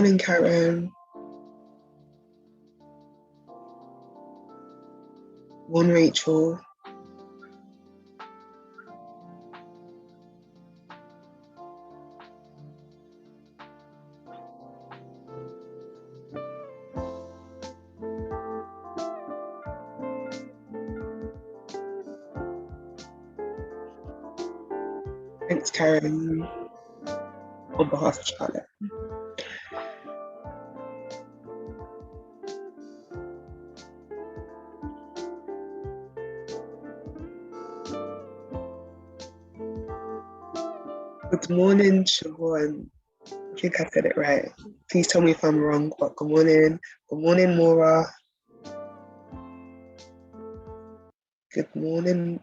morning, Karen. Morning, Rachel. Thanks, Karen, on behalf of Charlotte. Good morning, Siobhan. I think I said it right. Please tell me if I'm wrong, but good morning. Good morning, Maura. Good morning,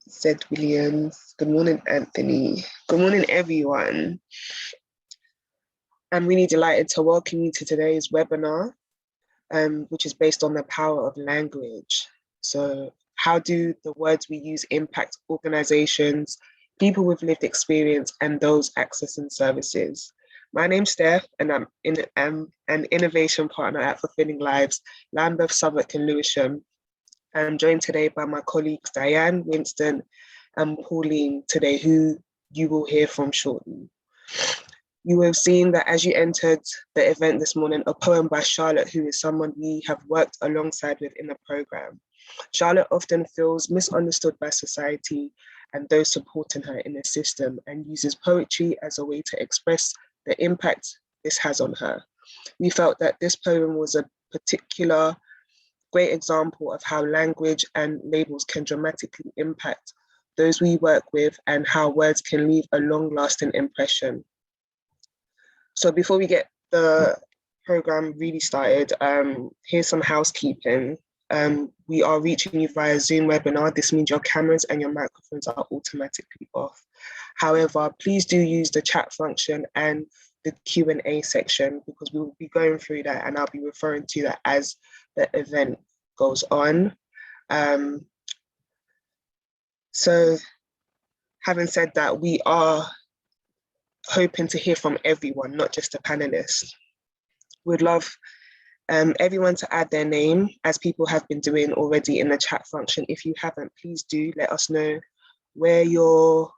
Zed Williams. Good morning, Anthony. Good morning, everyone. I'm really delighted to welcome you to today's webinar, which is based on the power of language. So how do the words we use impact organizations, people with lived experience, and those accessing services? My name's Steph, and I'm an innovation partner at Fulfilling Lives Lambeth, Southwark and Lewisham. I'm joined today by my colleagues Diane, Winston, and Pauline today, who you will hear from shortly. You will have seen that as you entered the event this morning, a poem by Charlotte, who is someone we have worked alongside with in the program. Charlotte often feels misunderstood by society and those supporting her in the system, and uses poetry as a way to express the impact this has on her. We felt that this poem was a particular great example of how language and labels can dramatically impact those we work with and how words can leave a long-lasting impression. So before we get the program really started, here's some housekeeping. We are reaching you via Zoom webinar. This means your cameras and your microphones are automatically off. However, please do use the chat function and the Q&A section, because we will be going through that and I'll be referring to that as the event goes on. So having said that, we are hoping to hear from everyone, not just the panelists. We'd love everyone to add their name, as people have been doing already in the chat function. If you haven't, please do let us know where you're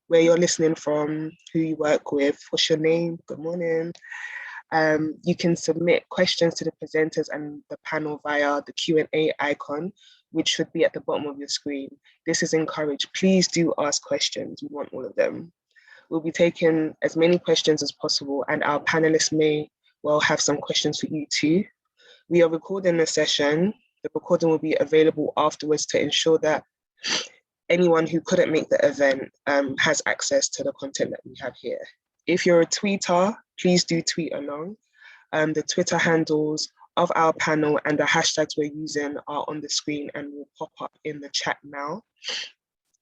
listening from, who you work with, what's your name, good morning. You can submit questions to the presenters and the panel via the Q&A icon, which should be at the bottom of your screen. This is encouraged. Please do ask questions. We want all of them. We'll be taking as many questions as possible, and our panelists may well have some questions for you too. We are recording the session. The recording will be available afterwards to ensure that anyone who couldn't make the event has access to the content that we have here. If you're a tweeter, please do tweet along. The Twitter handles of our panel and the hashtags we're using are on the screen and will pop up in the chat now,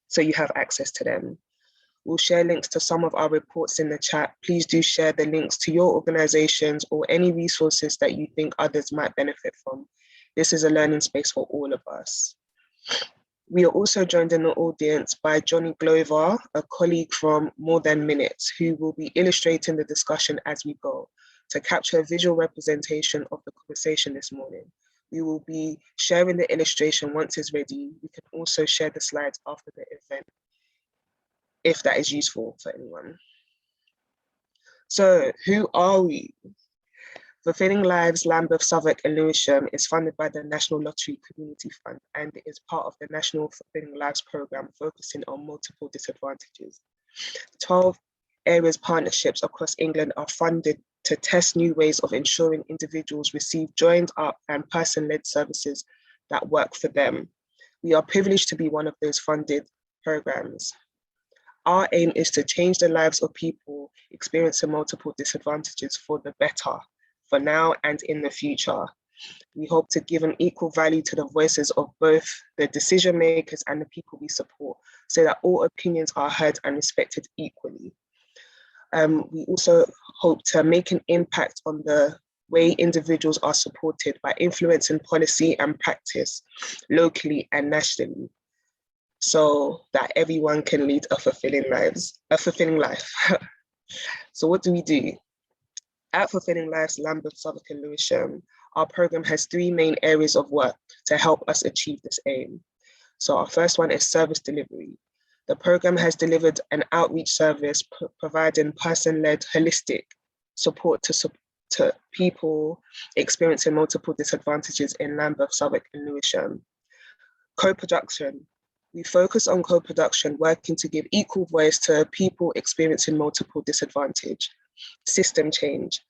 so you have access to them. We'll share links to some of our reports in the chat. Please do share the links to your organizations or any resources that you think others might benefit from. This is a learning space for all of us. We are also joined in the audience by Johnny Glover, a colleague from More Than Minutes, who will be illustrating the discussion as we go to capture a visual representation of the conversation this morning. We will be sharing the illustration once it's ready. We can also share the slides after the event, if that is useful for anyone. So who are we? Fulfilling Lives Lambeth, Southwark and Lewisham is funded by the National Lottery Community Fund and is part of the National Fulfilling Lives programme focusing on multiple disadvantages. 12 areas partnerships across England are funded to test new ways of ensuring individuals receive joined up and person-led services that work for them. We are privileged to be one of those funded programmes. Our aim is to change the lives of people experiencing multiple disadvantages for the better, for now and in the future. We hope to give an equal value to the voices of both the decision makers and the people we support, so that all opinions are heard and respected equally. We also hope to make an impact on the way individuals are supported by influencing policy and practice locally and nationally, so that everyone can lead a fulfilling life. So what do we do? At Fulfilling Lives Lambeth, Southwark and Lewisham, our programme has three main areas of work to help us achieve this aim. So our first one is service delivery. The programme has delivered an outreach service providing person-led holistic support to people experiencing multiple disadvantages in Lambeth, Southwark and Lewisham. Co-production. We focus on co-production, working to give equal voice to people experiencing multiple disadvantage. System change.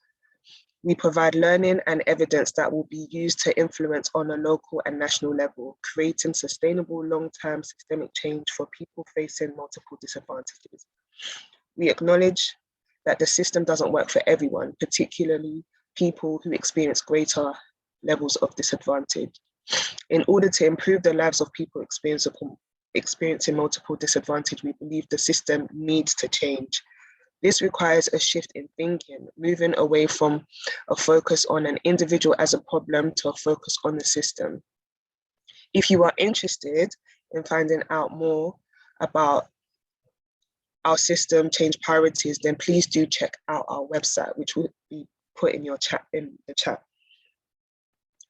We provide learning and evidence that will be used to influence on a local and national level, creating sustainable long-term systemic change for people facing multiple disadvantages. We acknowledge that the system doesn't work for everyone, particularly people who experience greater levels of disadvantage. In order to improve the lives of people experiencing multiple disadvantage, we believe the system needs to change. This requires a shift in thinking, moving away from a focus on an individual as a problem to a focus on the system. If you are interested in finding out more about our system change priorities, then please do check out our website, which will be put in the chat.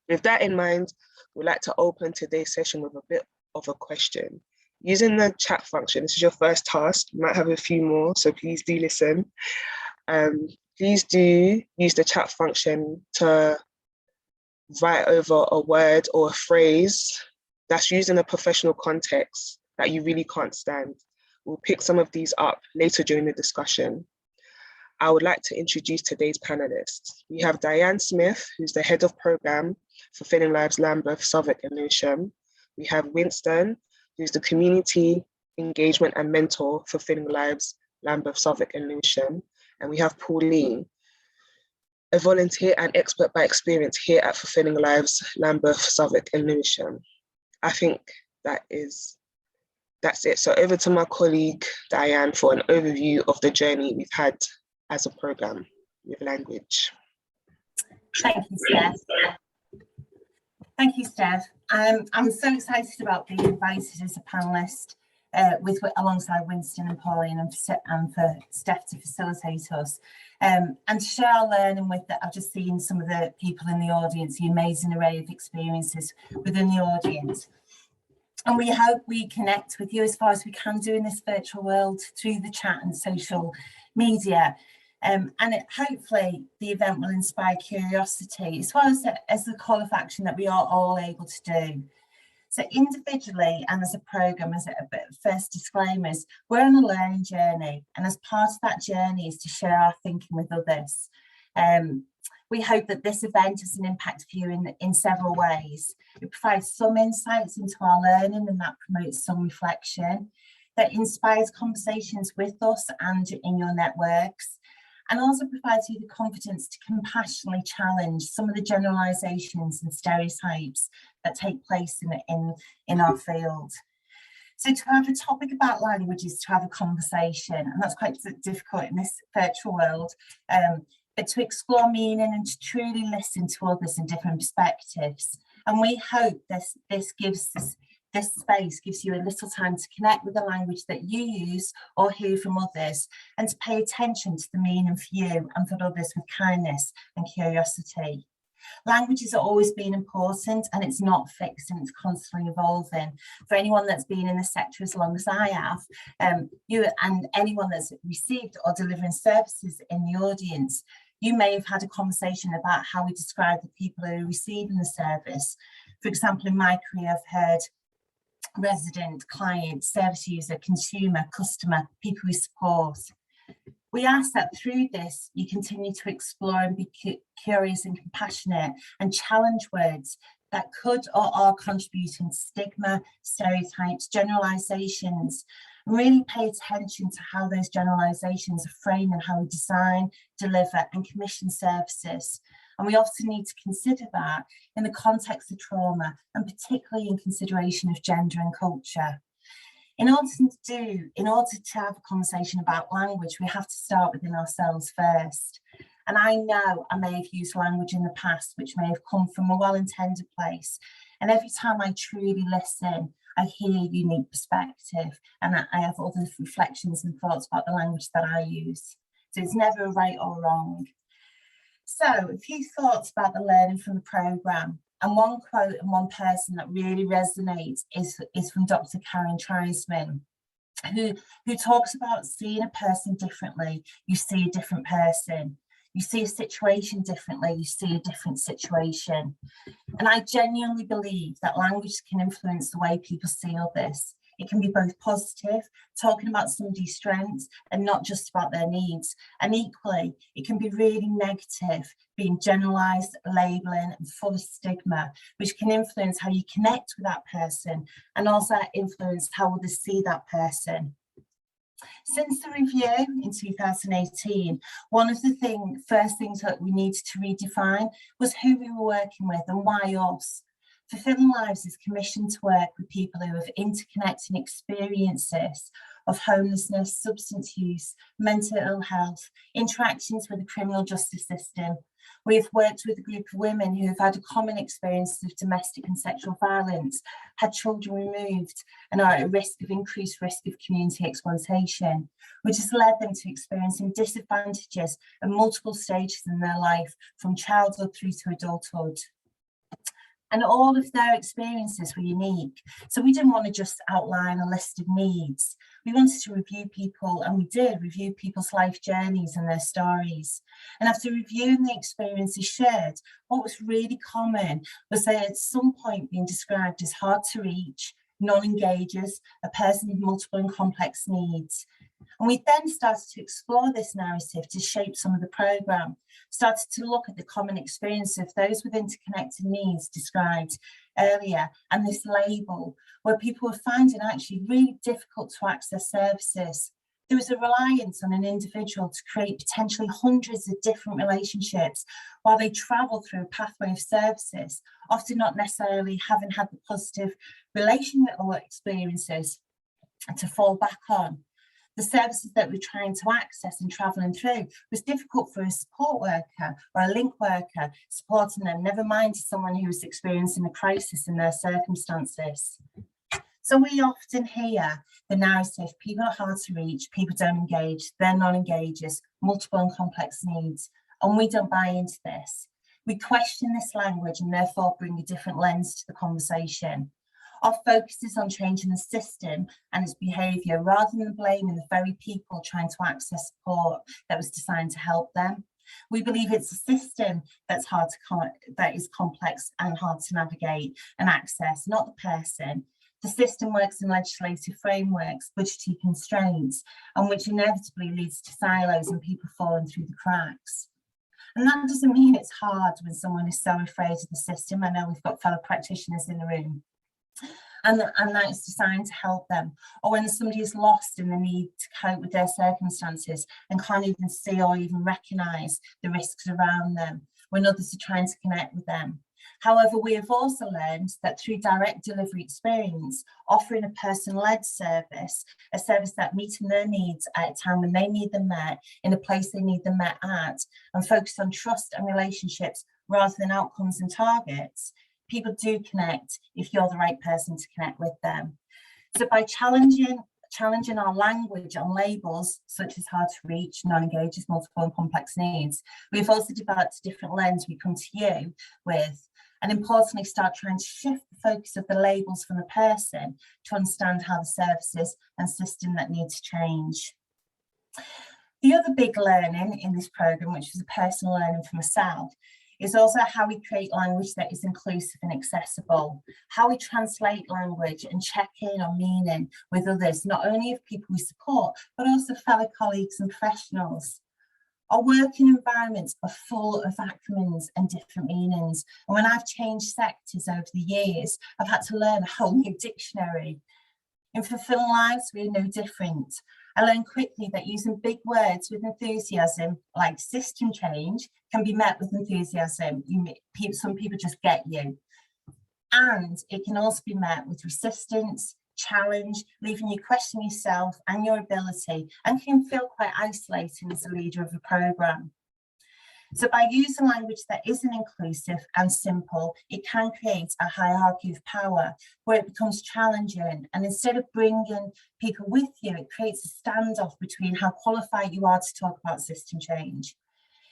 With that in mind, we'd like to open today's session with a bit of a question. Using the chat function, this is your first task. You might have a few more, so please do listen. Please do use the chat function to write over a word or a phrase that's used in a professional context that you really can't stand. We'll pick some of these up later during the discussion. I would like to introduce today's panelists. We have Diane Smith, who's the head of program, Fulfilling Lives Lambeth, Southwark and Lewisham. We have Winston, who's the community engagement and mentor, Fulfilling Lives Lambeth, Southwark and Lewisham. And we have Pauline, a volunteer and expert by experience here at Fulfilling Lives Lambeth, Southwark and Lewisham. I think that's it. So over to my colleague, Diane, for an overview of the journey we've had as a programme with language. Thank you, Steph. Thank you, Steph. I'm so excited about being invited as a panellist alongside Winston and Pauline and for Steph to facilitate us and to share our learning with I've just seen some of the people in the audience, the amazing array of experiences within the audience. And we hope we connect with you as far as we can do in this virtual world through the chat and social media. Hopefully the event will inspire curiosity as well as the call of action that we are all able to do. So individually and as a programme, as a first disclaimers, we're on a learning journey, and as part of that journey is to share our thinking with others. We hope that this event has an impact for you in several ways. It provides some insights into our learning, and that promotes some reflection, that inspires conversations with us and in your networks, and also provides you the confidence to compassionately challenge some of the generalisations and stereotypes that take place in our field. So to have a topic about language is to have a conversation, and that's quite difficult in this virtual world, but to explore meaning and to truly listen to others in different perspectives. And we hope this space gives you a little time to connect with the language that you use or hear from others, and to pay attention to the meaning for you and for others with kindness and curiosity. Language has always been important, and it's not fixed, and it's constantly evolving. For anyone that's been in the sector as long as I have, you and anyone that's received or delivering services in the audience, you may have had a conversation about how we describe the people who are receiving the service. For example, in my career, I've heard resident, client, service user, consumer, customer, people we support. We ask that through this, you continue to explore and be curious and compassionate and challenge words that could or are contributing to stigma, stereotypes, generalisations, and really pay attention to how those generalisations are framed and how we design, deliver and commission services. And we often need to consider that in the context of trauma, and particularly in consideration of gender and culture. In order to have a conversation about language, we have to start within ourselves first. And I know I may have used language in the past which may have come from a well-intended place. And every time I truly listen, I hear a unique perspective, and I have other reflections and thoughts about the language that I use. So it's never a right or wrong. So a few thoughts about the learning from the programme, and one quote and one person that really resonates is from Dr. Karen Treisman, who talks about seeing a person differently. You see a different person. You see a situation differently, you see a different situation. And I genuinely believe that language can influence the way people see others. It can be both positive, talking about somebody's strengths and not just about their needs. And equally, it can be really negative, being generalised, labelling and full of stigma, which can influence how you connect with that person and also influence how others see that person. Since the review in 2018, one of the first things that we needed to redefine was who we were working with and why us. Fulfilling Lives is commissioned to work with people who have interconnecting experiences of homelessness, substance use, mental ill health, interactions with the criminal justice system. We have worked with a group of women who have had a common experience of domestic and sexual violence, had children removed, and are at increased risk of community exploitation, which has led them to experiencing disadvantages at multiple stages in their life, from childhood through to adulthood. And all of their experiences were unique. So we didn't want to just outline a list of needs. We wanted to review people, and we did review people's life journeys and their stories. And after reviewing the experiences shared, what was really common was they at some point being described as hard to reach, non-engagers, a person with multiple and complex needs. And we then started to explore this narrative to shape some of the programme, started to look at the common experience of those with interconnected needs described earlier, and this label, where people were finding actually really difficult to access services. There was a reliance on an individual to create potentially hundreds of different relationships while they travel through a pathway of services, often not necessarily having had the positive relational experiences to fall back on. The services that we're trying to access and travelling through was difficult for a support worker or a link worker supporting them, never mind someone who was experiencing a crisis in their circumstances. So we often hear the narrative, people are hard to reach, people don't engage, they're non-engagers, multiple and complex needs, and we don't buy into this. We question this language and therefore bring a different lens to the conversation. Our focus is on changing the system and its behaviour rather than blaming the very people trying to access support that was designed to help them. We believe it's a system that is complex and hard to navigate and access, not the person. The system works in legislative frameworks, budgetary constraints, and which inevitably leads to silos and people falling through the cracks. And that doesn't mean it's hard when someone is so afraid of the system. I know we've got fellow practitioners in the room. And that is designed to help them. Or when somebody is lost in the need to cope with their circumstances and can't even see or even recognise the risks around them when others are trying to connect with them. However, we have also learned that through direct delivery experience, offering a person-led service, a service that meets their needs at a time when they need them met, in a place they need them met at, and focus on trust and relationships rather than outcomes and targets, people do connect if you're the right person to connect with them. So by challenging our language on labels such as hard to reach, non-engagers, multiple and complex needs, we've also developed a different lens we come to you with, and importantly start trying to shift the focus of the labels from the person to understand how the services and system that need to change. The other big learning in this programme, which was a personal learning for myself, is also how we create language that is inclusive and accessible, how we translate language and check in on meaning with others, not only of people we support, but also fellow colleagues and professionals. Our working environments are full of acronyms and different meanings. And when I've changed sectors over the years, I've had to learn a whole new dictionary. In Fulfilling Lives, we're no different. I learned quickly that using big words with enthusiasm, like system change, can be met with enthusiasm. Some people just get you. And it can also be met with resistance, challenge, leaving you question yourself and your ability, and can feel quite isolating as a leader of a programme. So by using language that isn't inclusive and simple, it can create a hierarchy of power where it becomes challenging. And instead of bringing people with you, it creates a standoff between how qualified you are to talk about system change.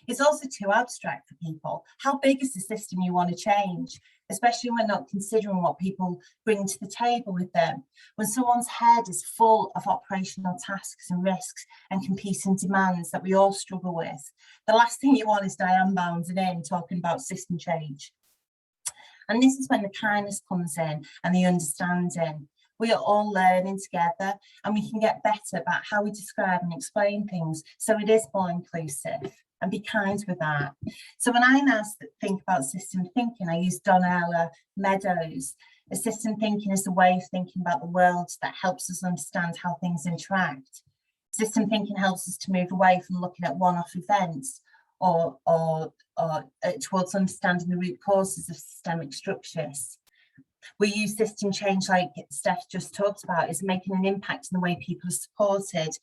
It's also too abstract for people. How big is the system you want to change? Especially when not considering what people bring to the table with them. When someone's head is full of operational tasks and risks and competing demands that we all struggle with, the last thing you want is Diane bounding in talking about system change. And this is when the kindness comes in and the understanding. We are all learning together, and we can get better about how we describe and explain things so it is more inclusive, and be kind with that. So when I now think about system thinking, I use Donella Meadows. A system thinking is a way of thinking about the world that helps us understand how things interact. System thinking helps us to move away from looking at one-off events or towards understanding the root causes of systemic structures. We use system change, like Steph just talked about, is making an impact in the way people are supported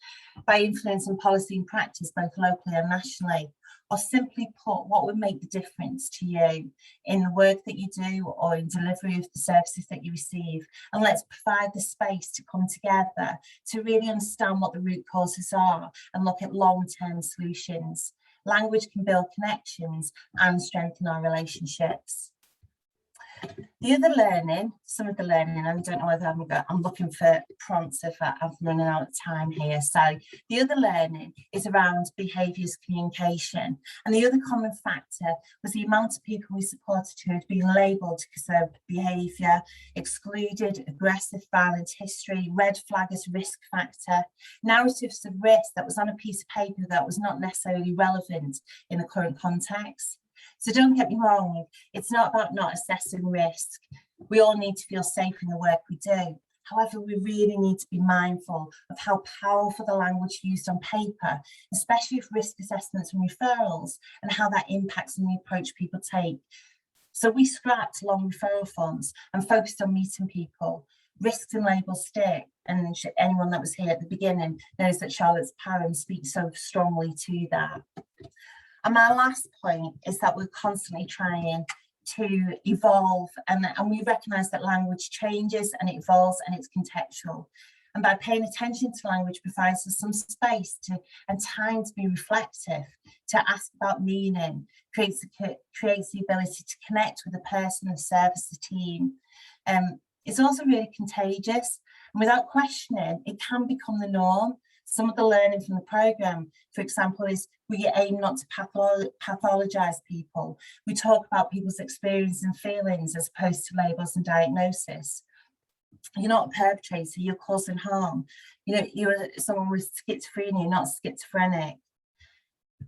by influencing policy and practice, both locally and nationally. Or simply put, what would make the difference to you in the work that you do or in delivery of the services that you receive? And let's provide the space to come together to really understand what the root causes are and look at long-term solutions. Language can build connections and strengthen our relationships. The other learning, some of the learning, and I don't know whether I'm looking for prompts if I'm running out of time here. So the other learning is around behaviours communication. And the other common factor was the amount of people we supported who had been labelled because of behaviour, excluded, aggressive, violent history, red flag as risk factor, narratives of risk that was on a piece of paper that was not necessarily relevant in the current context. So don't get me wrong, it's not about not assessing risk. We all need to feel safe in the work we do. However, we really need to be mindful of how powerful the language used on paper, especially with risk assessments and referrals, and how that impacts on the approach people take. So we scrapped long referral forms and focused on meeting people. Risks and labels stick, and anyone that was here at the beginning knows that Charlotte's parents speak so strongly to that. And my last point is that we're constantly trying to evolve, and we recognise that language changes and it evolves and it's contextual. And by paying attention to language provides us some space and time to be reflective, to ask about meaning, creates the ability to connect with the person, the service, the team. It's also really contagious, and without questioning, it can become the norm. Some of the learning from the programme, for example, is we aim not to pathologise people. We talk about people's experience and feelings as opposed to labels and diagnosis. You're not a perpetrator, you're causing harm. You know, you're someone with schizophrenia, not schizophrenic.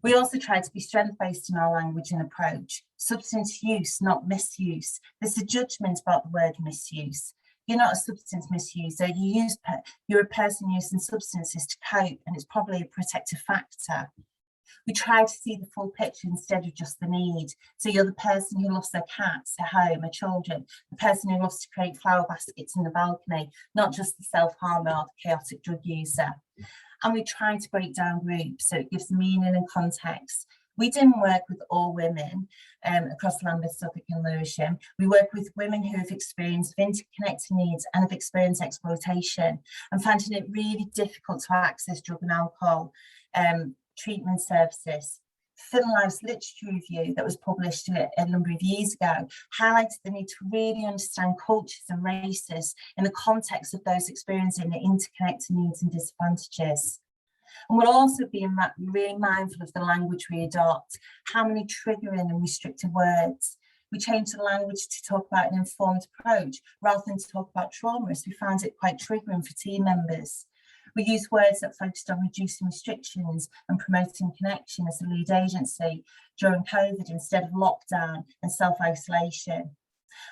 We also try to be strength-based in our language and approach. Substance use, not misuse. There's a judgment about the word misuse. You're not a substance misuser, you're a person using substances to cope, and it's probably a protective factor. We try to see the full picture instead of just the need. So you're the person who loves their cats, their home, their children, the person who loves to create flower baskets in the balcony, not just the self-harmer or the chaotic drug user. And we try to break down groups so it gives meaning and context. We didn't work with all women across Lambeth, Southwark and Lewisham. We work with women who have experienced interconnected needs and have experienced exploitation and finding it really difficult to access drug and alcohol treatment services. Fulfilling Lives literature review that was published a number of years ago highlighted the need to really understand cultures and races in the context of those experiencing the interconnected needs and disadvantages. And we'll also be really mindful of the language we adopt, how many triggering and restrictive words. We change the language to talk about an informed approach rather than to talk about trauma, as we find it quite triggering for team members. We use words that focused on reducing restrictions and promoting connection as a lead agency during COVID instead of lockdown and self-isolation.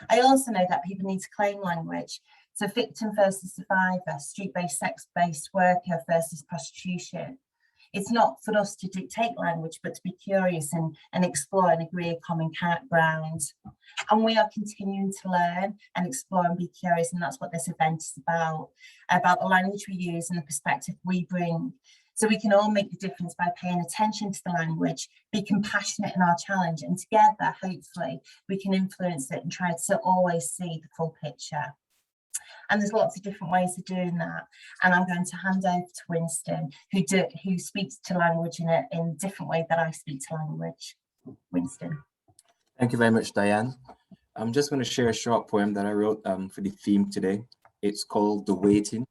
I also know that people need to claim language. So victim versus survivor, street-based, sex-based worker versus prostitution. It's not for us to dictate language, but to be curious and explore and agree a common ground. And we are continuing to learn and explore and be curious, and that's what this event is about the language we use and the perspective we bring. So we can all make the difference by paying attention to the language, be compassionate in our challenge, and together, hopefully, we can influence it and try to always see the full picture. And there's lots of different ways of doing that. And I'm going to hand over to Winston, who speaks to language in a different way that I speak to language. Winston. Thank you very much, Diane. I'm just going to share a short poem that I wrote for the theme today. It's called The Waiting.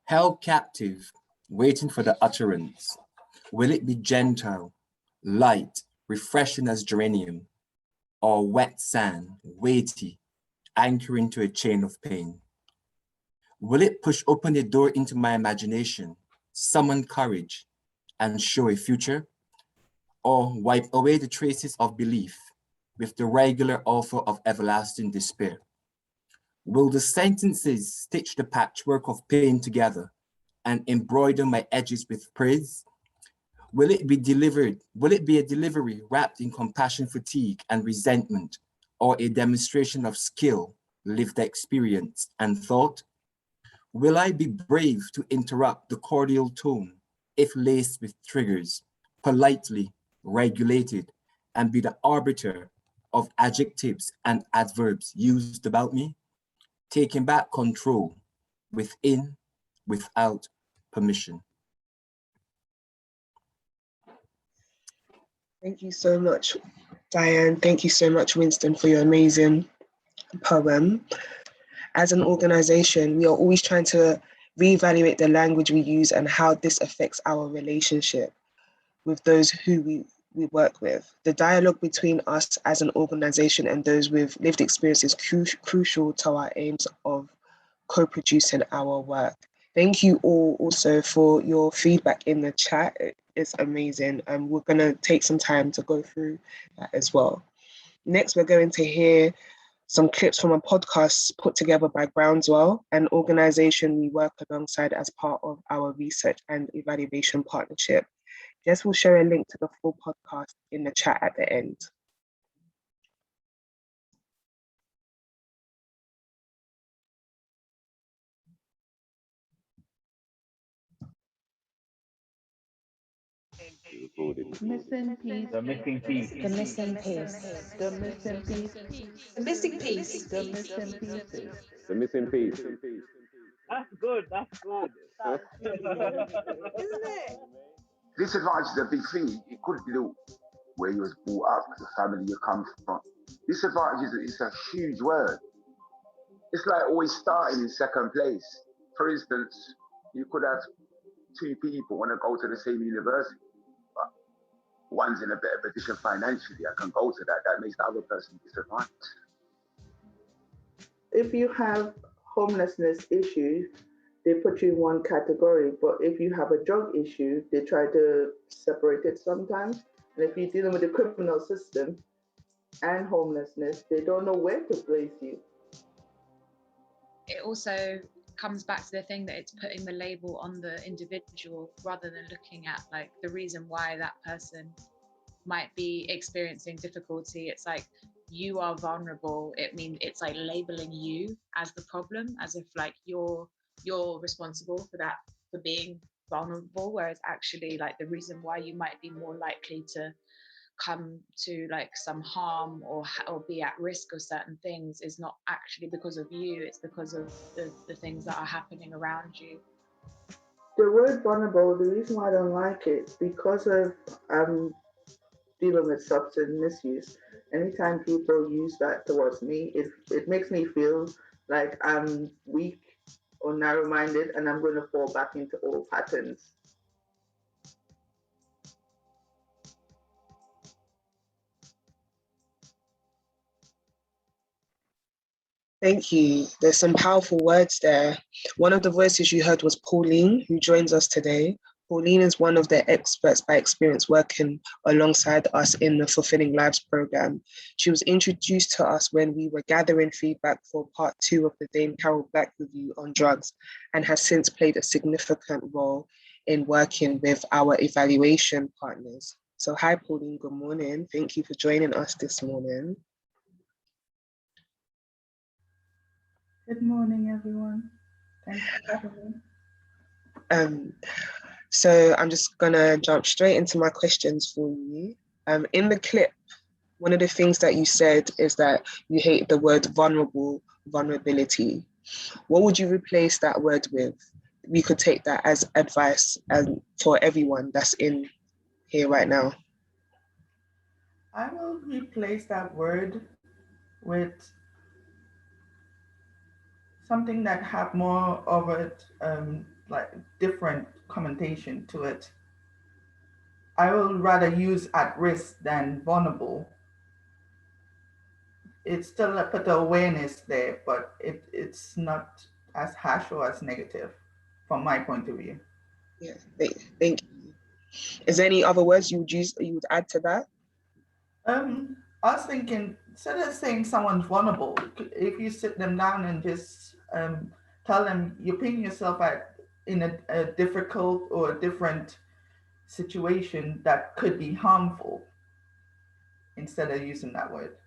Held captive, waiting for the utterance. Will it be gentle, light, refreshing as geranium, or wet sand, weighty, anchoring to a chain of pain? Will it push open a door into my imagination, summon courage, and show a future? Or wipe away the traces of belief with the regular offer of everlasting despair? Will the sentences stitch the patchwork of pain together and embroider my edges with praise? Will it be delivered? Will it be a delivery wrapped in compassion, fatigue, and resentment, or a demonstration of skill, lived experience, and thought? Will I be brave to interrupt the cordial tone if laced with triggers, politely regulated, and be the arbiter of adjectives and adverbs used about me, taking back control within, without permission? Thank you so much, Diane. Thank you so much, Winston, for your amazing poem. As an organization, we are always trying to reevaluate the language we use and how this affects our relationship with those who we work with. The dialogue between us as an organization and those with lived experience is crucial to our aims of co-producing our work. Thank you all also for your feedback in the chat. It's amazing. And we're gonna take some time to go through that as well. Next, we're going to hear some clips from a podcast put together by Groundswell, an organization we work alongside as part of our research and evaluation partnership. Jess will share a link to the full podcast in the chat at the end. Missing piece. The missing piece. The missing piece. The missing piece. The missing piece. The missing pieces. The missing piece. That's good. That's good. Isn't it? Disadvantage is a big thing. It could be where you was brought up, the family you come from. Disadvantage is a huge word. It's like always starting in second place. For instance, you could have two people want to go to the same university, but one's in a better position financially. I can go to that. That makes the other person disadvantaged. If you have homelessness issues, they put you in one category, but if you have a drug issue, they try to separate it sometimes. And if you're dealing with the criminal system and homelessness, they don't know where to place you. It also comes back to the thing that it's putting the label on the individual rather than looking at like the reason why that person might be experiencing difficulty. It's like, you are vulnerable. It means it's like labeling you as the problem, as if like you're responsible for that, for being vulnerable, whereas actually like the reason why you might be more likely to come to like some harm or be at risk of certain things is not actually because of you, it's because of the things that are happening around you. The word vulnerable, the reason why I don't like it, because of dealing with substance misuse, anytime people use that towards me, it makes me feel like I'm weak or narrow-minded and I'm going to fall back into old patterns. Thank you. There's some powerful words there. One of the voices you heard was Pauline, who joins us today. Pauline is one of the experts by experience working alongside us in the Fulfilling Lives program. She was introduced to us when we were gathering feedback for part 2 of the Dame Carol Black review on drugs, and has since played a significant role in working with our evaluation partners. So hi, Pauline, good morning. Thank you for joining us this morning. Good morning, everyone. Thanks for having me. So I'm just gonna jump straight into my questions for you. In the clip, one of the things that you said is that you hate the word vulnerable vulnerability. What would you replace that word with? We could take that as advice for everyone that's in here right now. I will replace that word with something that have more of a like different connotation to it. I will rather use at risk than vulnerable. It's still a put awareness there, but it's not as harsh or as negative from my point of view. Yeah, thank you. Is there any other words you would add to that? I was thinking, instead of saying someone's vulnerable, if you sit them down and just tell them you're putting yourself in a difficult or a different situation that could be harmful, instead of using that word.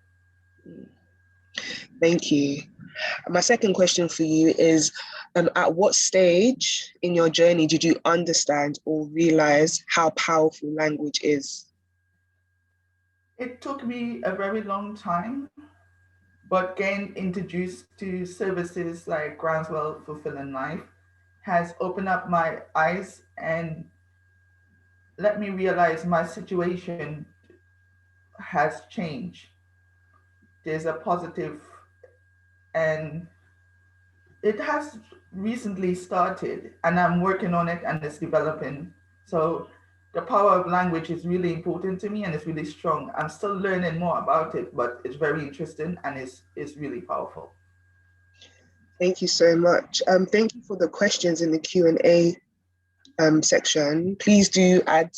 Thank you. My second question for you is, at what stage in your journey did you understand or realize how powerful language is? It took me a very long time, but getting introduced to services like Groundswell Fulfilling Life has opened up my eyes and let me realize my situation has changed. There's a positive, and it has recently started, and I'm working on it and it's developing. So the power of language is really important to me and it's really strong. I'm still learning more about it, but it's very interesting and it's really powerful. Thank you so much. Thank you for the questions in the Q&A section. Please do add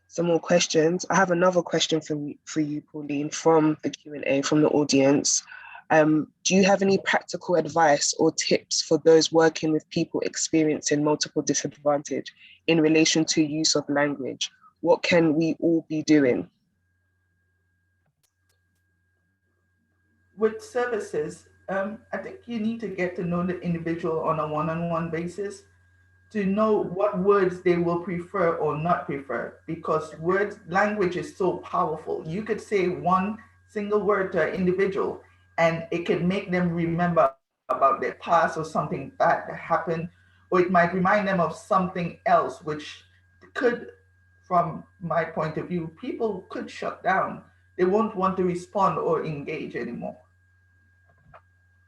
some more questions. I have another question for you, Pauline, from the Q&A from the audience. Do you have any practical advice or tips for those working with people experiencing multiple disadvantage in relation to use of language? What can we all be doing? With services, I think you need to get to know the individual on a one-on-one basis to know what words they will prefer or not prefer, because language is so powerful. You could say one single word to an individual and it could make them remember about their past or something bad that happened, or it might remind them of something else, which could, from my point of view, people could shut down. They won't want to respond or engage anymore.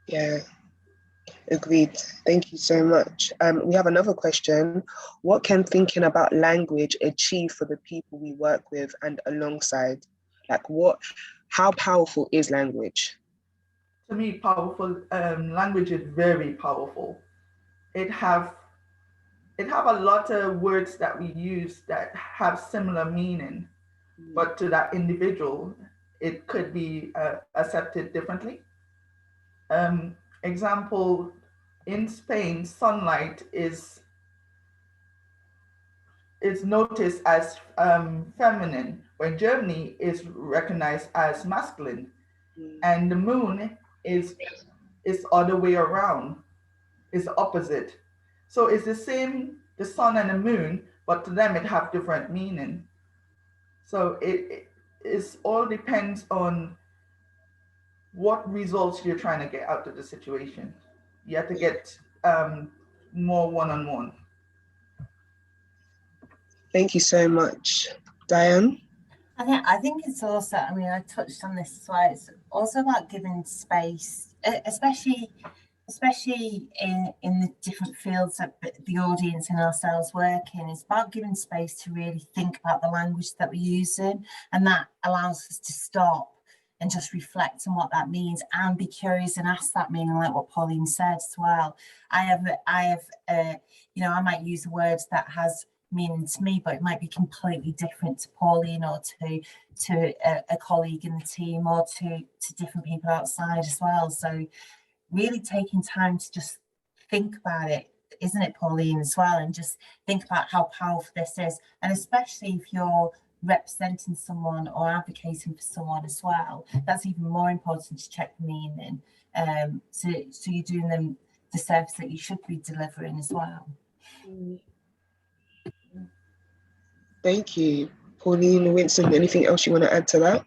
Yeah, agreed. Thank you so much. We have another question. What can thinking about language achieve for the people we work with and alongside? Like how powerful is language? To me, powerful language is very powerful. It have a lot of words that we use that have similar meaning, but to that individual, it could be accepted differently. Example, in Spain, sunlight is noticed as feminine, when Germany is recognized as masculine, and the moon is other way around, is opposite. So it's the same, the sun and the moon, but to them it have different meaning. So it all depends on what results you're trying to get out of the situation. You have to get more one-on-one. Thank you so much. Diane? I think it's also, I mean, I touched on this as well, it's also about giving space, especially in the different fields that the audience and ourselves work in. It's about giving space to really think about the language that we're using, and that allows us to stop and just reflect on what that means and be curious and ask that meaning, like what Pauline said as well. I have you know, I might use a word that has meaning to me, but it might be completely different to Pauline or to a colleague in the team or to different people outside as well. So really taking time to just think about it, isn't it, Pauline, as well, and just think about how powerful this is, and especially if you're representing someone or advocating for someone as well, that's even more important to check the meaning, so you're doing them the service that you should be delivering as well. Thank you. Pauline, Winston, anything else you want to add to that?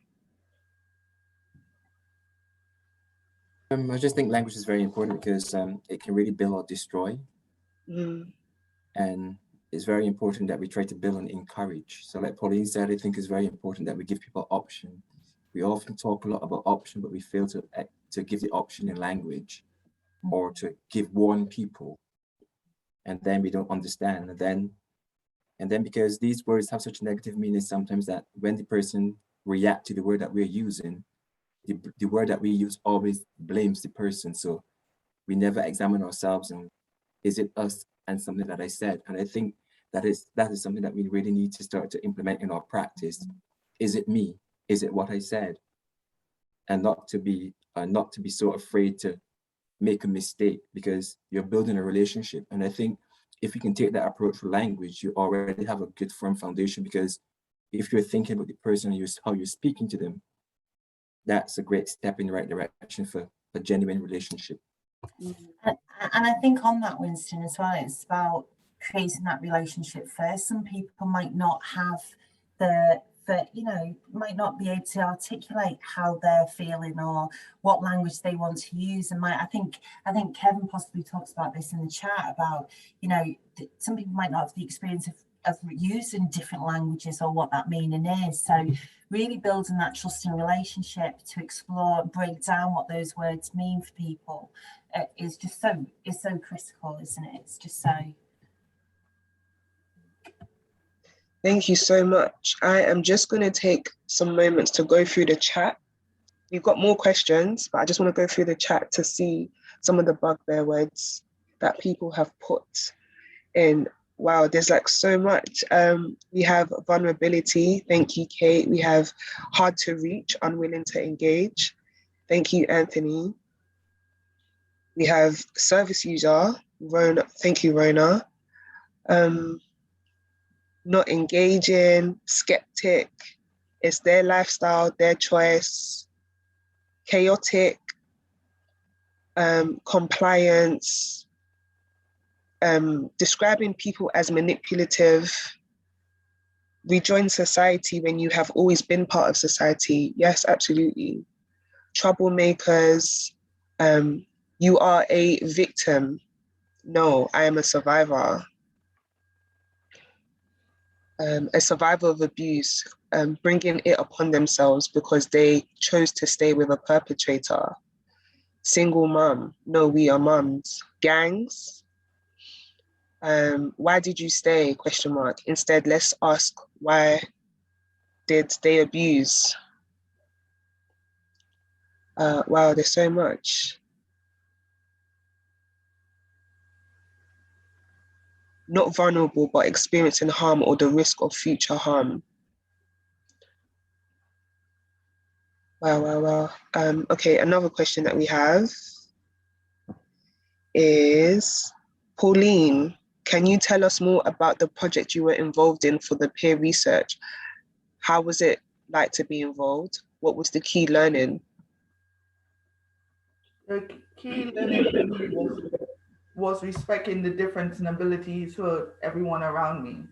I just think language is very important because it can really build or destroy. And it's very important that we try to build and encourage. So like Pauline said, I think it's very important that we give people option. We often talk a lot about option, but we fail to give the option in language or to warn people. And then we don't understand. And then because these words have such negative meaning sometimes that when the person react to the word that we're using, the word that we use always blames the person. So we never examine ourselves and is it us and something that I said. And I think that is something that we really need to start to implement in our practice. Is it me? Is it what I said? And not to be so afraid to make a mistake because you're building a relationship. And I think if you can take that approach for language, you already have a good firm foundation, because if you're thinking about the person and how you're speaking to them, that's a great step in the right direction for a genuine relationship. And I think on that, Winston, as well, it's about creating that relationship first. Some people might not have might not be able to articulate how they're feeling or what language they want to use. And I think Kevin possibly talks about this in the chat about, some people might not have the experience of using different languages or what that meaning is. So really building that trusting relationship to explore and break down what those words mean for people is so critical, isn't it? It's just so. Thank you so much. I am just going to take some moments to go through the chat. We've got more questions, but I just want to go through the chat to see some of the bugbear words that people have put in. Wow, there's like so much. We have vulnerability. Thank you, Kate. We have hard to reach, unwilling to engage. Thank you, Anthony. We have service user, Rona. Thank you, Rona. Not engaging, skeptic. It's their lifestyle, their choice. Chaotic, compliance, describing people as manipulative. Rejoin society when you have always been part of society. Yes, absolutely. Troublemakers. You are a victim. No, I am a survivor. A survivor of abuse, bringing it upon themselves because they chose to stay with a perpetrator. Single mom. No, we are mums. Gangs. Why did you stay? ? Instead, let's ask, why did they abuse? Wow, there's so much. Not vulnerable, but experiencing harm or the risk of future harm. Wow. Okay, another question that we have is, Pauline, can you tell us more about the project you were involved in for the peer research? How was it like to be involved? What was the key learning? The key learning for me was respecting the difference in abilities for everyone around me.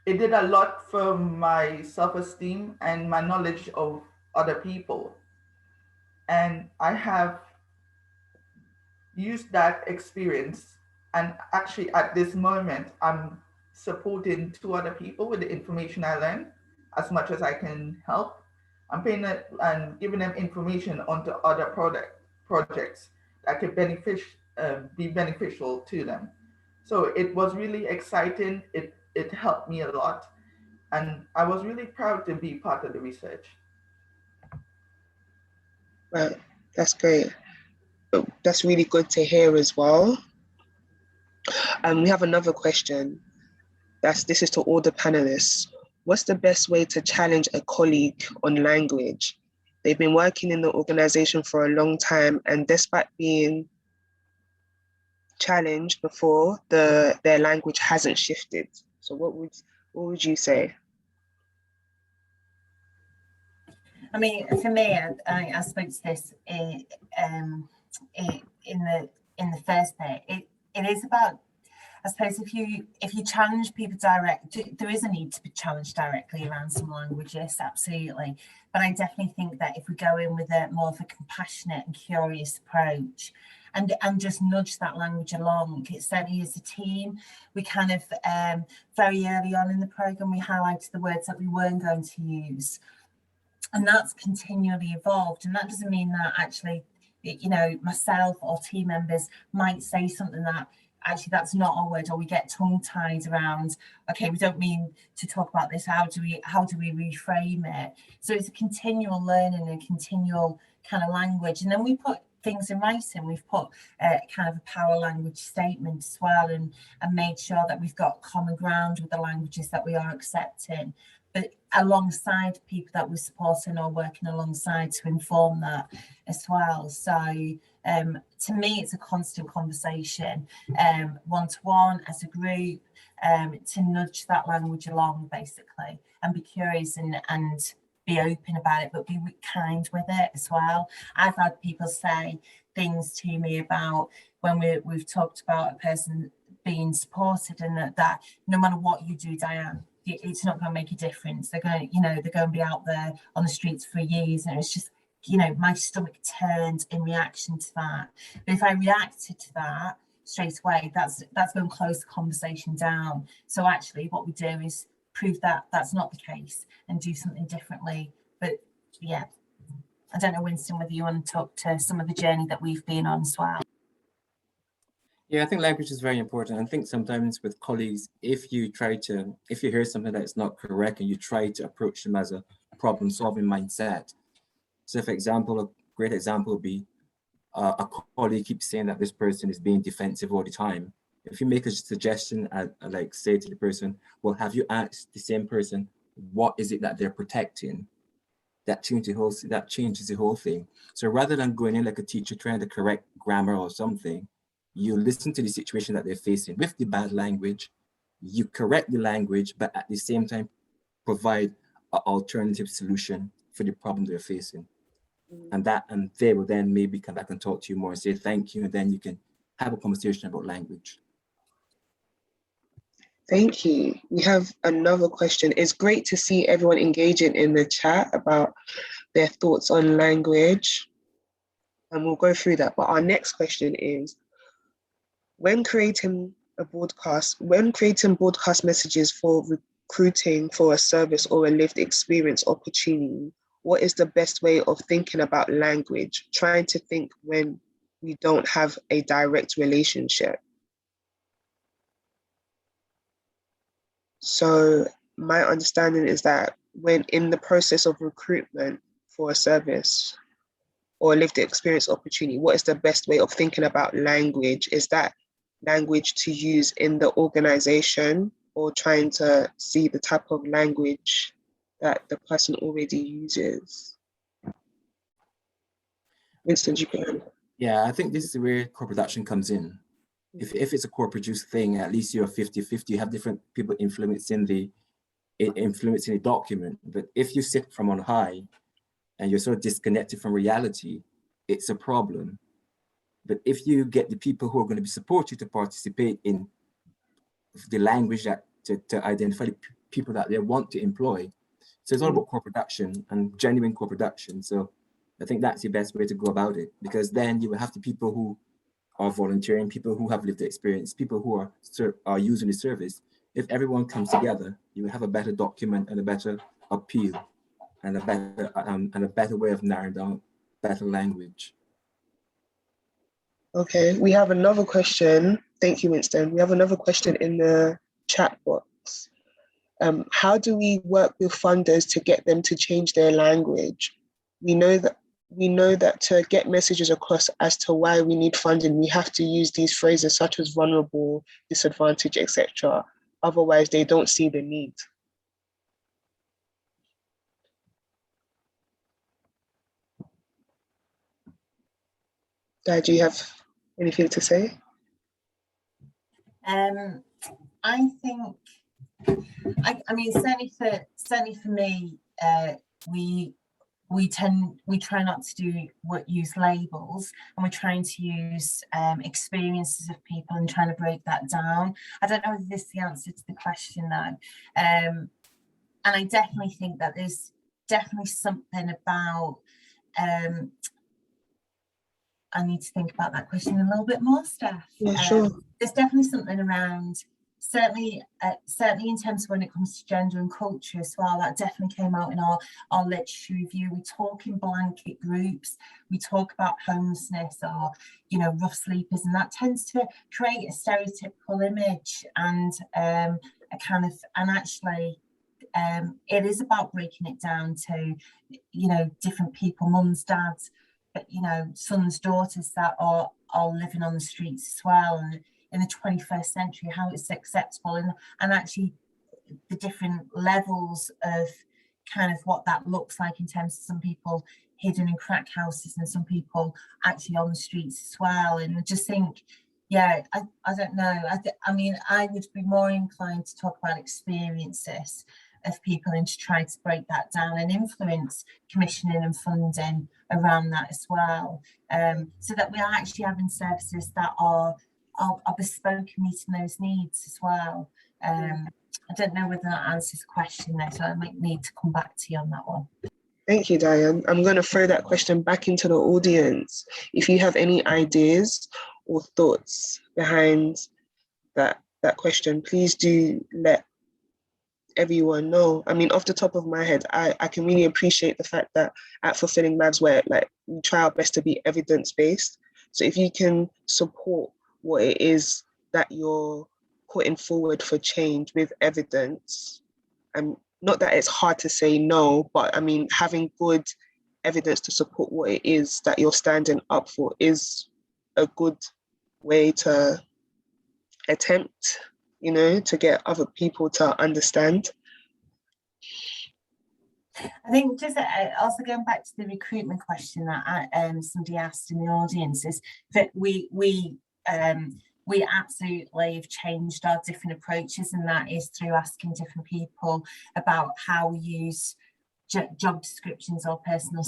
It did a lot for my self-esteem and my knowledge of other people. And I have used that experience, and actually at this moment, I'm supporting 2 other people with the information I learned as much as I can help. I'm paying it and giving them information onto other projects that could be beneficial to them. So it was really exciting. It helped me a lot. And I was really proud to be part of the research. Right, that's great. That's really good to hear as well. We have another question. This is to all the panelists. What's the best way to challenge a colleague on language? They've been working in the organization for a long time, and despite being challenged before, their language hasn't shifted. So what would you say? I mean, for me, I spoke to this in the first bit. It is about, I suppose if you challenge people there is a need to be challenged directly around some languages, absolutely. But I definitely think that if we go in with more of a compassionate and curious approach, and just nudge that language along, it certainly as a team, we kind of very early on in the programme, we highlighted the words that we weren't going to use. And that's continually evolved. And that doesn't mean that actually, you know, myself or team members might say something that actually that's not our word, or we get tongue-tied around, okay, we don't mean to talk about this, how do we reframe it? So it's a continual learning and continual kind of language. And then we put things in writing. We've put kind of a power language statement as well, and made sure that we've got common ground with the languages that we are accepting, but alongside people that we're supporting or working alongside to inform that as well. So to me, it's a constant conversation, one-to-one, as a group, to nudge that language along, basically, and be curious and be open about it, but be kind with it as well. I've had people say things to me about when we've talked about a person being supported, and that no matter what you do, Diane, it's not going to make a difference. They're going to be out there on the streets for years, and it's just, you know, my stomach turned in reaction to that. But if I reacted to that straight away, that's going to close the conversation down. So actually what we do is prove that that's not the case and do something differently. But yeah, I don't know, Winston, whether you want to talk to some of the journey that we've been on as well. Yeah, I think language is very important. I think sometimes with colleagues, if you hear something that's not correct and you try to approach them as a problem-solving mindset. So for example, a great example would be a colleague keeps saying that this person is being defensive all the time. If you make a suggestion, like say to the person, well, have you asked the same person, what is it that they're protecting? That changes the whole thing. So rather than going in like a teacher trying to correct grammar or something, you listen to the situation that they're facing with the bad language, you correct the language, but at the same time, provide an alternative solution for the problem they're facing. And they will then maybe come back and talk to you more and say thank you, and then you can have a conversation about language. Thank you. We have another question. It's great to see everyone engaging in the chat about their thoughts on language, and we'll go through that. But our next question is, when creating broadcast messages for recruiting for a service or a lived experience opportunity, what is the best way of thinking about language? Trying to think when we don't have a direct relationship. So my understanding is that when in the process of recruitment for a service or a lived experience opportunity, what is the best way of thinking about language? Is that language to use in the organization, or trying to see the type of language that the person already uses? Winston, you can. Yeah, I think this is where co-production comes in. If it's a co-produced thing, at least you're 50-50, you have different people influencing the document. But if you sit from on high and you're sort of disconnected from reality, it's a problem. But if you get the people who are going to be supported to participate in the language that to identify the people that they want to employ. So it's all about co-production and genuine co-production. So I think that's the best way to go about it, because then you will have the people who are volunteering, people who have lived experience, people who are using the service. If everyone comes together, you will have a better document and a better appeal and a better way of narrowing down better language. Okay, we have another question. Thank you, Winston. We have another question in the chat box. How do we work with funders to get them to change their language? We know that to get messages across as to why we need funding, we have to use these phrases such as vulnerable, disadvantaged, etc. Otherwise, they don't see the need. Dad, do you have anything to say? I think, I mean, certainly for me, we we try not to use labels, and we're trying to use experiences of people and trying to break that down. I don't know if this is the answer to the question though, and I definitely think that there's definitely something about I need to think about that question a little bit more, Steph. Yeah, sure. There's definitely something around, certainly in terms of when it comes to gender and culture as well, that definitely came out in our literature review. We talk in blanket groups, we talk about homelessness or, you know, rough sleepers, and that tends to create a stereotypical image and a kind of, and actually it is about breaking it down to, you know, different people, mums, dads, but, you know, sons, daughters that are living on the streets as well, and in the 21st century, how it's acceptable, and actually the different levels of kind of what that looks like in terms of some people hidden in crack houses and some people actually on the streets as well. And I just think, yeah, I don't know. I mean, I would be more inclined to talk about experiences of people and to try to break that down and influence commissioning and funding around that as well, so that we are actually having services that are bespoke and meeting those needs as well. I don't know whether that answers the question there, so I might need to come back to you on that one. Thank you, Diane. I'm going to throw that question back into the audience. If you have any ideas or thoughts behind that question, please do let everyone know. I mean, off the top of my head, I can really appreciate the fact that at Fulfilling Lives, where like we try our best to be evidence-based. So if you can support what it is that you're putting forward for change with evidence, and not that it's hard to say no, but I mean, having good evidence to support what it is that you're standing up for is a good way to attempt, you know, to get other people to understand. I think just also going back to the recruitment question that somebody asked in the audience, is that we absolutely have changed our different approaches, and that is through asking different people about how we use job descriptions or personal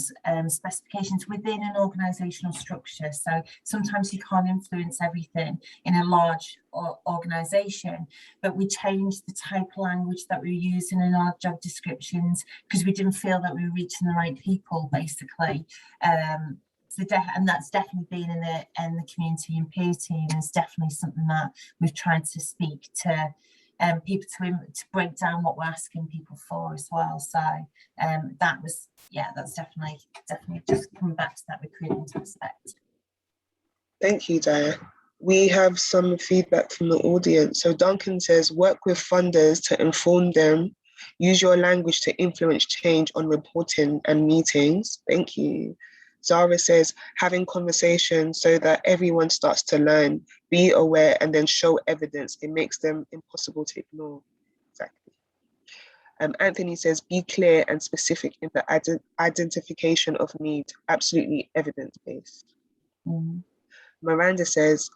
specifications within an organisational structure. So sometimes you can't influence everything in a large organisation, but we changed the type of language that we were using in our job descriptions because we didn't feel that we were reaching the right people, basically. And that's definitely been in the community and peer team. Is definitely something that we've tried to speak to people to break down what we're asking people for as well. So that's definitely just coming back to that recruitment aspect. Thank you, Diane. We have some feedback from the audience. So Duncan says, work with funders to inform them, use your language to influence change on reporting and meetings. Thank you. Zara says, having conversations so that everyone starts to learn, be aware, and then show evidence. It makes them impossible to ignore. Exactly. Anthony says, be clear and specific in the identification of need. Absolutely evidence-based. Miranda says,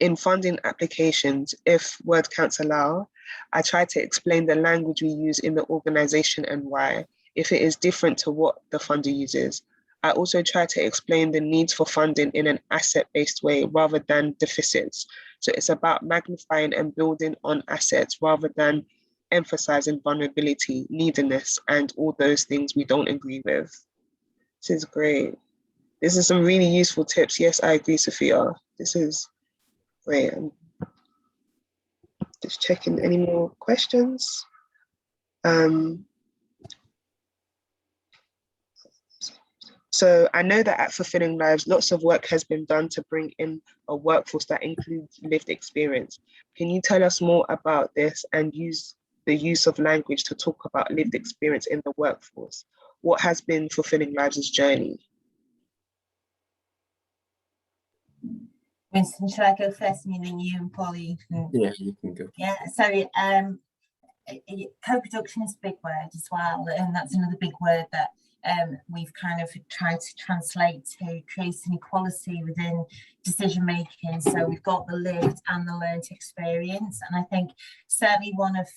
in funding applications, if word counts allow, I try to explain the language we use in the organization and why, if it is different to what the funder uses. I also try to explain the needs for funding in an asset-based way rather than deficits. So it's about magnifying and building on assets rather than emphasizing vulnerability, neediness, and all those things we don't agree with. This is great. This is some really useful tips. Yes, I agree, Sophia. This is great. I'm just checking any more questions. So I know that at Fulfilling Lives, lots of work has been done to bring in a workforce that includes lived experience. Can you tell us more about this and use the use of language to talk about lived experience in the workforce? What has been Fulfilling Lives' journey? Winston, should I go first? And then you and Pauline can... Yeah, you can go. Yeah, so co-production is a big word as well, and that's another big word that we've kind of tried to translate to creating equality within decision making. So we've got the lived and the learned experience, and I think certainly one of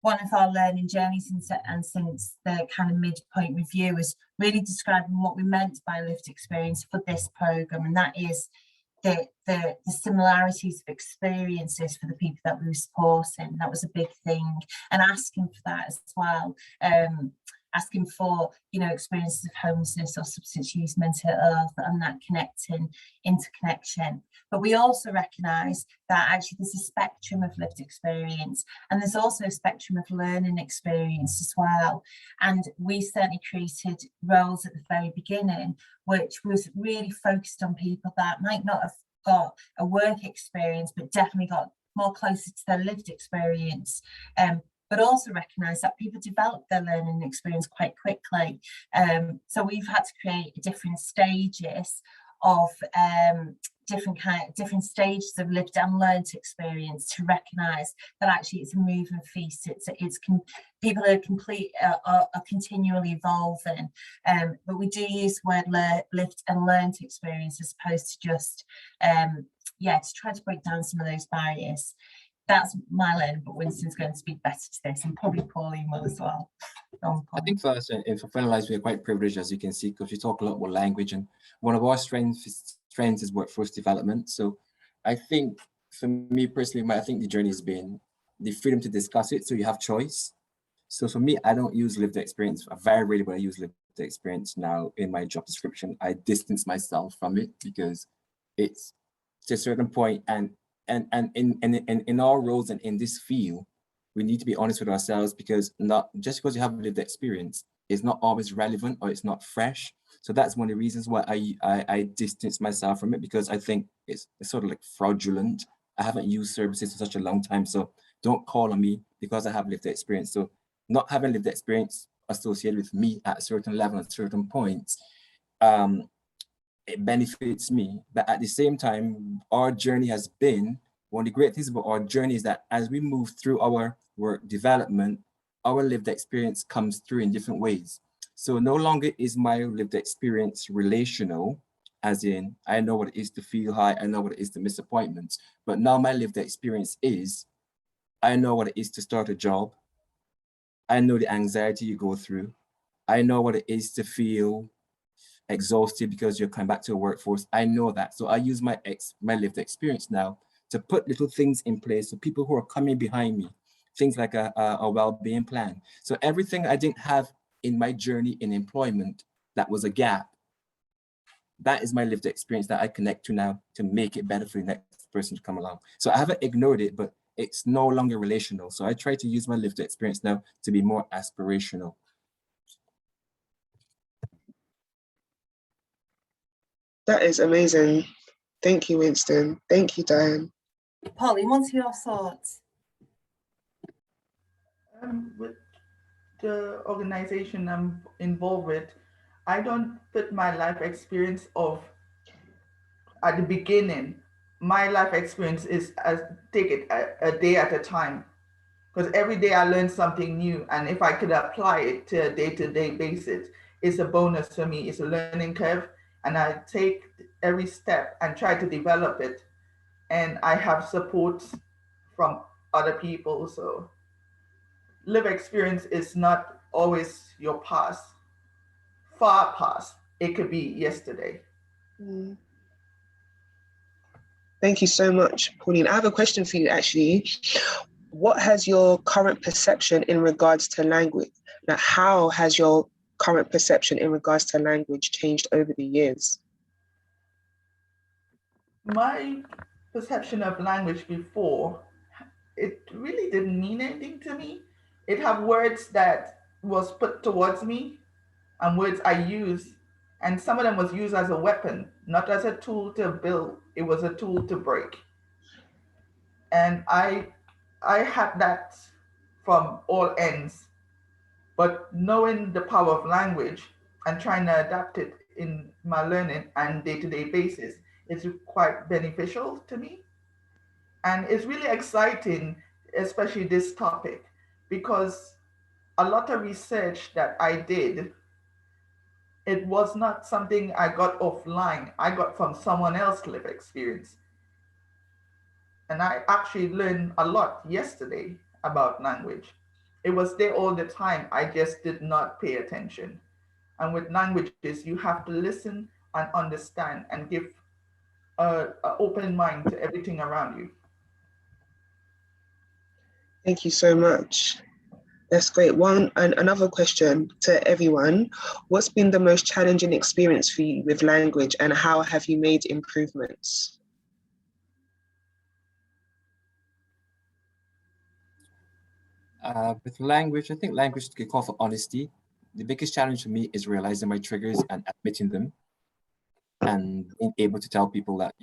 one of our learning journeys and since the kind of midpoint review is really describing what we meant by lived experience for this programme, and that is the similarities of experiences for the people that we were supporting. That was a big thing, and asking for that as well. Asking for, you know, experiences of homelessness or substance use, mental health, and that interconnection. But we also recognise that actually there's a spectrum of lived experience, and there's also a spectrum of learning experience as well. And we certainly created roles at the very beginning, which was really focused on people that might not have got a work experience, but definitely got more closer to their lived experience. But also recognise that people develop their learning experience quite quickly. So we've had to create different stages of different stages of lived and learned experience to recognise that actually it's a moving feast. People are continually evolving, but we do use the word lived and learned experience as opposed to just to try to break down some of those barriers. That's my learning, but Winston's going to speak better to this, and probably Pauline will as well. I think for us in Fulfilling Lives, we're quite privileged, as you can see, because we talk a lot about language, and one of our strengths is workforce development. So I think for me personally, I think the journey has been the freedom to discuss it, so you have choice. So for me, I don't use lived experience. Very rarely when I use lived experience now in my job description. I distance myself from it because it's to a certain point, and in our roles and in this field, we need to be honest with ourselves, because not just because you have lived experience, it's not always relevant or it's not fresh. So that's one of the reasons why I distance myself from it, because I think it's sort of like fraudulent. I haven't used services for such a long time, so don't call on me because I have lived experience. So not having lived experience associated with me at a certain level at certain points, it benefits me. But at the same time, our journey has been, one of the great things about our journey is that as we move through our work development, our lived experience comes through in different ways. So no longer is my lived experience relational, as in, I know what it is to feel high, I know what it is to miss appointments, but now my lived experience is, I know what it is to start a job, I know the anxiety you go through, I know what it is to feel exhausted because you're coming back to a workforce. I know that. So I use my lived experience now to put little things in place so people who are coming behind me, things like a well-being plan. So everything I didn't have in my journey in employment that was a gap, that is my lived experience that I connect to now to make it better for the next person to come along. So I haven't ignored it, but it's no longer relational. So I try to use my lived experience now to be more aspirational. That is amazing. Thank you, Winston. Thank you, Diane. Pauline, what's your thoughts? With the organization I'm involved with, I don't put my life experience at the beginning. My life experience is take it a day at a time, because every day I learn something new, and if I could apply it to a day-to-day basis, it's a bonus for me. It's a learning curve, and I take every step and try to develop it, and I have support from other people. So live experience is not always your past, far past. It could be yesterday. Thank you so much, Pauline. I have a question for you, actually. What has your current perception in regards to language? Now, how has your current perception in regards to language changed over the years? My perception of language before, it really didn't mean anything to me. It had words that was put towards me and words I used, and some of them was used as a weapon, not as a tool to build. It was a tool to break. And I had that from all ends. But knowing the power of language and trying to adapt it in my learning and day-to-day basis is quite beneficial to me. And it's really exciting, especially this topic, because a lot of research that I did, it was not something I got offline. I got from someone else's lived experience. And I actually learned a lot yesterday about language. It was there all the time. I just did not pay attention. And with languages, you have to listen and understand and give an open mind to everything around you. Thank you so much. That's great. Another question to everyone. What's been the most challenging experience for you with language, and how have you made improvements? With language, I think language can call for honesty. The biggest challenge for me is realizing my triggers and admitting them, and being able to tell people that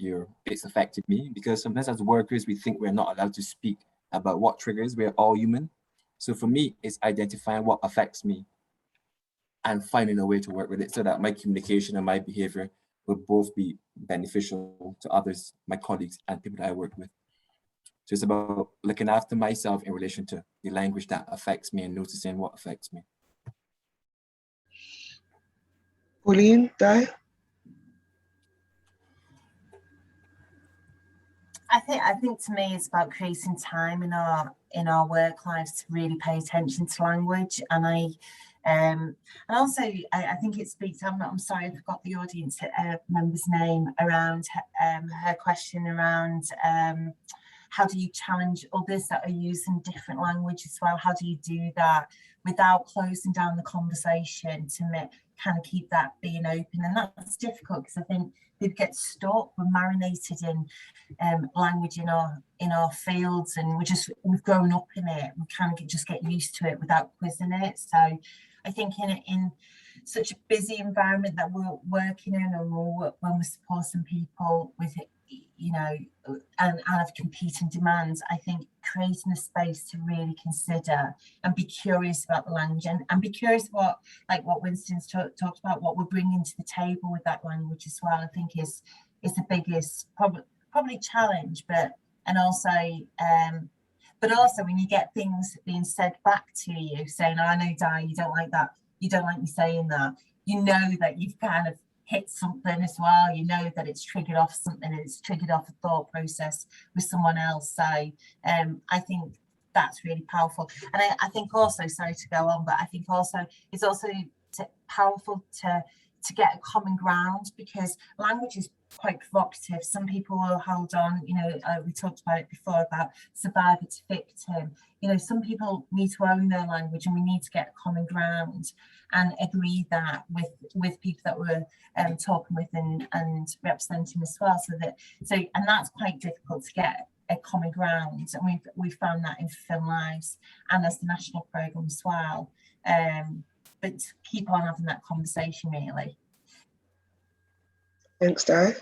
it's affected me, because sometimes as workers, we think we're not allowed to speak about what triggers. We're all human. So for me, it's identifying what affects me and finding a way to work with it so that my communication and my behavior will both be beneficial to others, my colleagues, and people that I work with. So it's about looking after myself in relation to the language that affects me and noticing what affects me. Pauline, Di? I think to me it's about creating time in our work lives to really pay attention to language, and also I think it speaks. I'm sorry, I forgot the audience member's name around her question around how do you challenge others that are using different language as well? How do you do that without closing down the conversation to kind of keep that being open? And that's difficult because I think people get stuck. We're marinated in language in our fields, and we've grown up in it. We kind of just get used to it without quizzing it. So I think in such a busy environment that we're working in, and when we're supporting people with it, and of competing demands, I think creating a space to really consider and be curious about the language, and be curious what Winston's talked about, what we're bringing to the table with that language as well. I think is the biggest probably challenge, but also when you get things being said back to you, saying, "I know, Di, you don't like that. You don't like me saying that." You know that you've kind of hit something as well. You know that it's triggered off something, and it's triggered off a thought process with someone else. So I think that's really powerful. And I think also, sorry to go on, but I think also it's also powerful to get a common ground, because language is quite provocative. Some people will hold on, we talked about it before about survivor to victim. Some people need to own their language, and we need to get a common ground and agree that with people that we're talking with and representing as well. And that's quite difficult to get a common ground, and we've found that in Fulfilling Lives and as the national programme as well. But keep on having that conversation, really. Thanks, Di.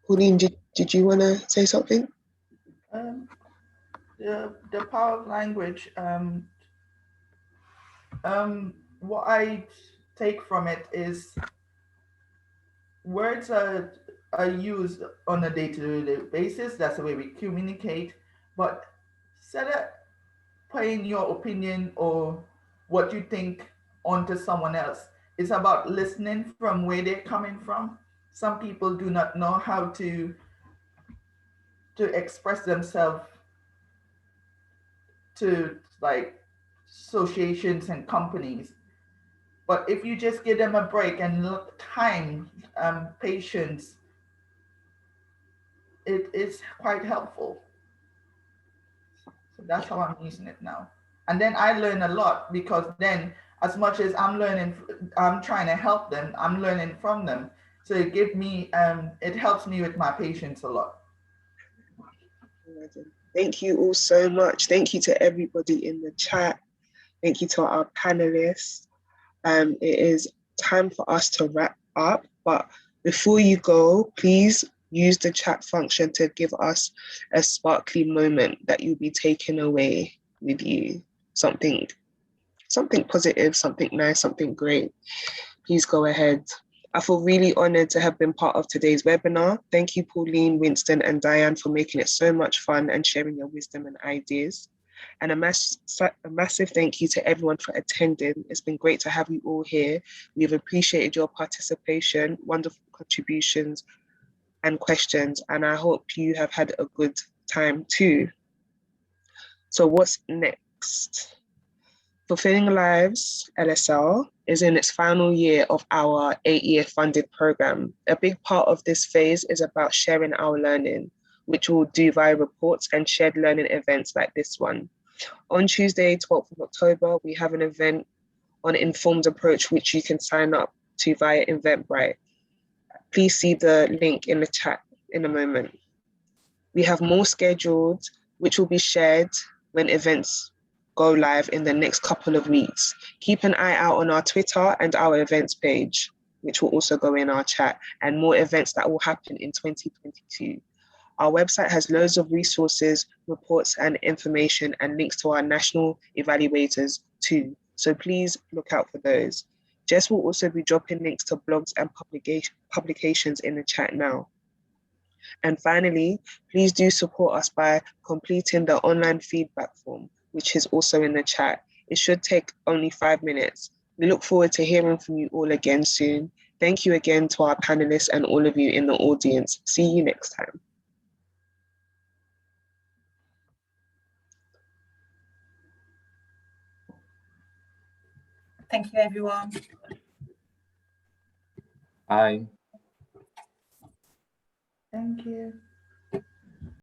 Pauline, did you want to say something? The power of language. What I take from it is words are used on a day-to-day basis. That's the way we communicate. But instead of putting your opinion or what you think onto someone else, it's about listening from where they're coming from. Some people do not know how to express themselves to associations and companies. But if you just give them a break and time, patience, it is quite helpful. So that's how I'm using it now. And then I learn a lot, because then as much as I'm trying to help them, I'm learning from them. So it helps me with my patience a lot. Thank you all so much. Thank you to everybody in the chat. Thank you to our panelists. It is time for us to wrap up, but before you go, please use the chat function to give us a sparkly moment that you'll be taking away with you. Something positive, something nice, something great. Please go ahead. I feel really honored to have been part of today's webinar. Thank you, Pauline, Winston, and Diane, for making it so much fun and sharing your wisdom and ideas. And a massive thank you to everyone for attending. It's been great to have you all here. We've appreciated your participation, wonderful contributions and questions, and I hope you have had a good time too. So what's next? Next, Fulfilling Lives LSL is in its final year of our 8-year funded program. A big part of this phase is about sharing our learning, which we'll do via reports and shared learning events like this one. On Tuesday, 12th of October, we have an event on informed approach, which you can sign up to via Eventbrite. Please see the link in the chat in a moment. We have more scheduled, which will be shared when events go live in the next couple of weeks. Keep an eye out on our Twitter and our events page, which will also go in our chat, and more events that will happen in 2022. Our website has loads of resources, reports, and information, and links to our national evaluators too. So please look out for those. Jess will also be dropping links to blogs and publications in the chat now. And finally, please do support us by completing the online feedback form, which is also in the chat. It should take only 5 minutes. We look forward to hearing from you all again soon. Thank you again to our panelists and all of you in the audience. See you next time. Thank you, everyone. Bye. Thank you.